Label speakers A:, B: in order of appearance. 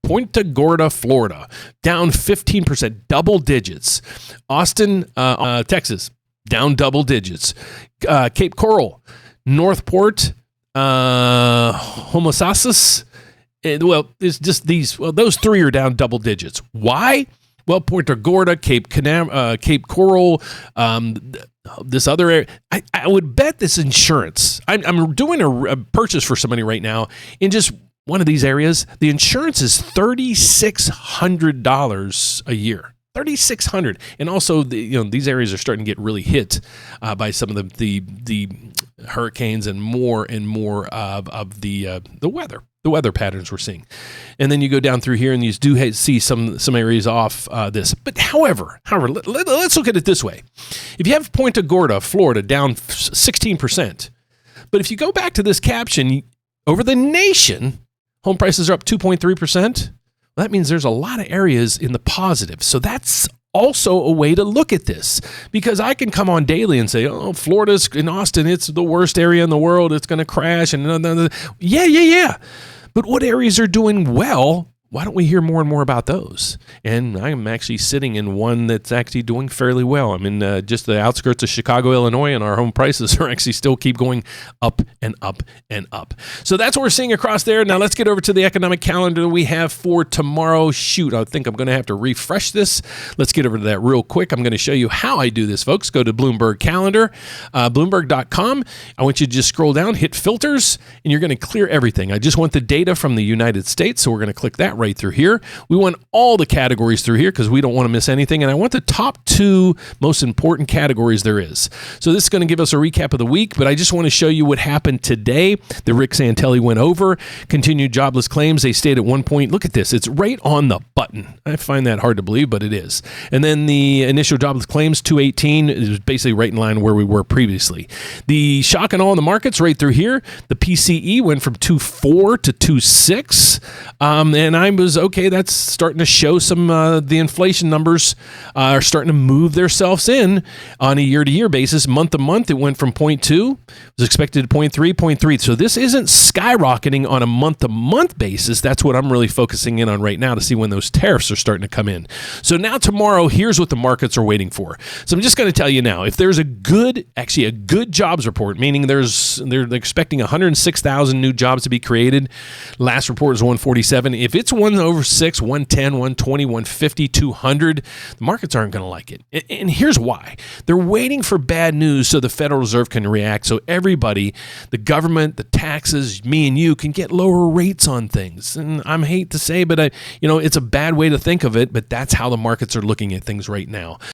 A: Punta Gorda, Florida, down 15%, double digits. Austin, Texas, down double digits. Cape Coral, Northport, Homosassus. Well, it's just these. Well, those three are down double digits. Why? Well, Punta Gorda, Cape Coral, this other area. I would bet this insurance. I'm doing a purchase for somebody right now in just one of these areas. The insurance is $3,600 a year. $3,600, and also these areas are starting to get really hit by some of the hurricanes and more of the weather patterns we're seeing. And then you go down through here and you do see some areas off this. But however, let's look at it this way. If you have Punta Gorda, Florida, down 16%, but if you go back to this caption, over the nation, home prices are up 2.3%. That means there's a lot of areas in the positive. So that's also a way to look at this, because I can come on daily and say, oh, Florida's in Austin, it's the worst area in the world. It's going to crash. And yeah. But what areas are doing well? Why don't we hear more and more about those? And I'm actually sitting in one that's actually doing fairly well. I'm in just the outskirts of Chicago, Illinois, and our home prices are actually still keep going up and up and up. So that's what we're seeing across there. Now let's get over to the economic calendar we have for tomorrow. Shoot, I think I'm going to have to refresh this. Let's get over to that real quick. I'm going to show you how I do this, folks. Go to Bloomberg Calendar, Bloomberg.com. I want you to just scroll down, hit filters, and you're going to clear everything. I just want the data from the United States, so we're going to click that right through here. We want all the categories through here because we don't want to miss anything. And I want the top two most important categories there is. So this is going to give us a recap of the week, but I just want to show you what happened today. The Rick Santelli went over. Continued jobless claims. They stayed at 1 point. Look at this. It's right on the button. I find that hard to believe, but it is. And then the initial jobless claims, 218, is basically right in line where we were previously. The shock and all in the markets right through here. The PCE went from 2.4 to 2.6. And I was, okay, that's starting to show some, the inflation numbers are starting to move themselves in on a year-to-year basis. Month-to-month, it went from 0.2, was expected to 0.3, 0.3. So this isn't skyrocketing on a month-to-month basis. That's what I'm really focusing in on right now to see when those tariffs are starting to come in. So now tomorrow, here's what the markets are waiting for. So I'm just going to tell you now, if there's a good jobs report, meaning they're expecting 106,000 new jobs to be created. Last report is 147. If it's 106, 110, 120, 150, 200, the markets aren't going to like it. And here's why. They're waiting for bad news so the Federal Reserve can react, so everybody, the government, the taxes, me and you, can get lower rates on things. And I hate to say, but it's a bad way to think of it, but that's how the markets are looking at things right now.